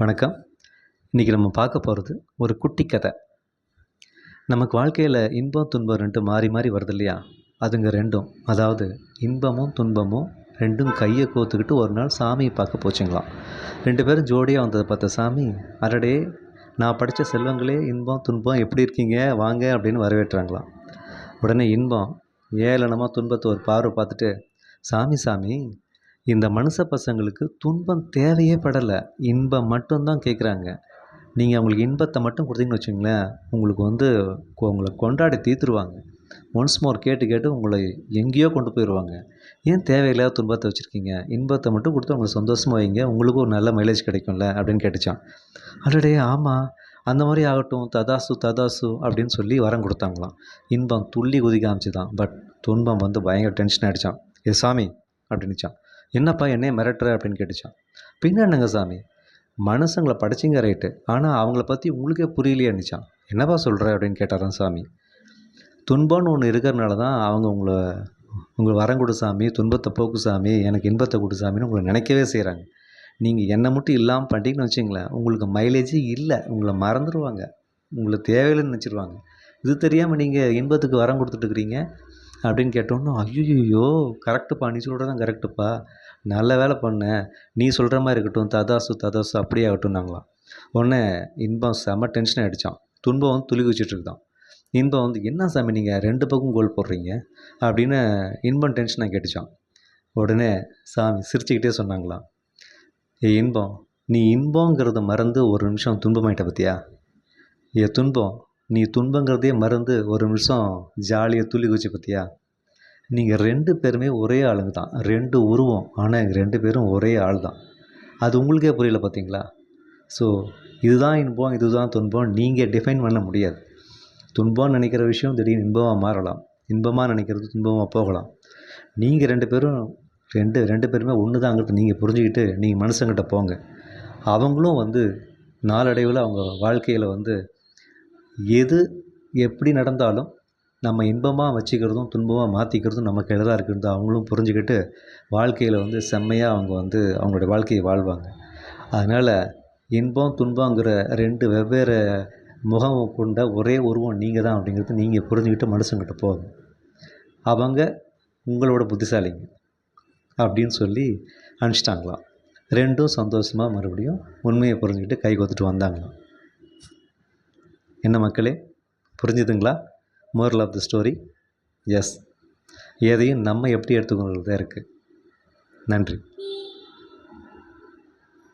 வணக்கம். இன்றைக்கி நம்ம பார்க்க போகிறது ஒரு குட்டி கதை. நமக்கு வாழ்க்கையில் இன்பம் துன்பம் ரெண்டும் மாறி மாறி வருது இல்லையா? அதுங்க ரெண்டும், அதாவது இன்பமும் துன்பமும் ரெண்டும் கையை கோத்துக்கிட்டு ஒரு நாள் சாமியை பார்க்க போச்சுங்களாம். 2 பேரும் ஜோடியாக வந்ததை பார்த்த சாமி, அடடே நான் படித்த செல்வங்களே, இன்பம் துன்பம் எப்படி இருக்கீங்க வாங்க அப்படின்னு வரவேற்றாங்களாம். உடனே இன்பம் ஏளனமாக துன்பத்தை ஒரு பார்வை பார்த்துட்டு, சாமி சாமி இந்த மனுஷ பசங்களுக்கு துன்பம் தேவையே படலை, இன்பம் மட்டும்தான் கேட்குறாங்க. நீங்கள் அவங்களுக்கு இன்பத்தை மட்டும் கொடுத்தீங்கன்னு வச்சுங்களேன், உங்களுக்கு உங்களை கொண்டாடி தீர்த்துருவாங்க. ஒன்ஸ் மோர் கேட்டு கேட்டு உங்களை எங்கேயோ கொண்டு போயிடுவாங்க. ஏன் தேவையில்லாத துன்பத்தை வச்சுருக்கீங்க? இன்பத்தை மட்டும் கொடுத்து அவங்களுக்கு சந்தோஷமாக வைங்க, உங்களுக்கும் ஒரு நல்ல மைலேஜ் கிடைக்கும்ல அப்படின்னு கேட்டுச்சான். அடடே ஆமாம், அந்த மாதிரி ஆகட்டும், ததாசு ததாசு அப்படின்னு சொல்லி வரம் கொடுத்தாங்களாம். இன்பம் துள்ளி குதிக்க ஆரம்பிச்சுதான். பட் துன்பம் பயங்கர டென்ஷன் ஆகிடுச்சான். ஏ சாமி அப்படின்னுச்சான். என்னப்பா என்னையே மிரட்டுற அப்படின்னு கேட்டுச்சான். பின்ன என்னங்க சாமி, மனுஷங்களை படிச்சிங்க ரைட்டு, ஆனால் அவங்கள பற்றி உங்களுக்கே புரியலையேன்னுச்சான். என்னப்பா சொல்கிற அப்படின்னு கேட்டாரான் சாமி. துன்பம்னு ஒன்று இருக்கிறனால தான் அவங்க உங்களை வரம் கொடு சாமி, துன்பத்தை போக்கு சாமி, எனக்கு இன்பத்தை கொடு சாமின்னு உங்களை நினைக்கவே செய்கிறாங்க. நீங்கள் என்னை மட்டும் இல்லாமல் பண்ணிட்டீங்கன்னு வச்சிங்களேன், உங்களுக்கு மைலேஜே இல்லை, உங்களை மறந்துடுவாங்க, உங்களுக்கு தேவையில்லைன்னு நினச்சிடுவாங்க. இது தெரியாமல் நீங்கள் இன்பத்துக்கு வரம் கொடுத்துட்டுருக்குறீங்க அப்படின்னு கேட்டோன்னா, ஐயோ கரெக்டுப்பா, நீ சொல்கிறது தான் கரெக்டுப்பா, நல்ல வேலை பண்ணேன், நீ சொல்கிற மாதிரி இருக்கட்டும், ததாசு ததாசு அப்படியே ஆகட்டும்னாங்களாம். உடனே இன்பம் செம்ம டென்ஷன் ஆகிடுச்சான். துன்பம் துளி குச்சிட்ருக்குதான். இன்பம் என்ன சாமி நீங்கள் 2 பக்கம் கோல் போடுறீங்க அப்படின்னு இன்பம் டென்ஷனாக கேட்டுச்சான். உடனே சாமி சிரிச்சுக்கிட்டே சொன்னாங்களாம், இன்பம், நீ இன்பங்கிறத மறந்து ஒரு நிமிஷம் துன்பமாயிட்ட பற்றியா? துன்பம், நீ துன்பங்கிறதே மறந்து ஒரு நிமிஷம் ஜாலியாக துள்ளி குச்சி பற்றியா? நீங்கள் 2 பேருமே ஒரே ஆளுங்க தான், 2 உருவம், ஆனால் 2 பேரும் ஒரே ஆள் தான். அது உங்களுக்கே புரியல பார்த்தீங்களா? ஸோ இதுதான் இன்பம், இதுதான் துன்பம் நீங்கள் டிஃபைன் பண்ண முடியாது. துன்பம்னு நினைக்கிற விஷயம் திடீர்னு இன்பமாக மாறலாம், இன்பமாக நினைக்கிறது துன்பமாக போகலாம். நீங்கள் 2 பேரும் ரெண்டு பேருமே ஒன்று தாங்கிறது நீங்கள் புரிஞ்சுக்கிட்டு நீங்கள் மனுஷங்கிட்ட போங்க. அவங்களும் நாளடைவில் அவங்க வாழ்க்கையில் எது எப்படி நடந்தாலும் நம்ம இன்பமாக வச்சுக்கிறதும் துன்பமாக மாற்றிக்கிறதும் நம்ம கையில் தான் இருக்கிறது அவங்களும் புரிஞ்சுக்கிட்டு வாழ்க்கையில் செம்மையாக அவங்க அவங்களுடைய வாழ்க்கையை வாழ்வாங்க. அதனால் இன்பம் துன்பங்கிற 2 வெவ்வேறு முகம் கொண்ட ஒரே உருவம் நீங்கள் தான் அப்படிங்கிறது நீங்கள் புரிஞ்சுக்கிட்டு மனுஷங்கிட்ட போங்க. அவங்க உங்களோட புத்திசாலிங்க அப்படின்னு சொல்லி அனுப்பிச்சிட்டாங்களாம். 2ம் சந்தோஷமாக மறுபடியும் உண்மையை புரிஞ்சுக்கிட்டு கை கோத்துட்டு வந்தாங்களாம். என்ன மக்களே, புரிஞ்சுதுங்களா? Moral of the story, yes, எதையும் நம்ம எப்படி எடுத்துக்கொள்கிறது தான் இருக்குது. நன்றி.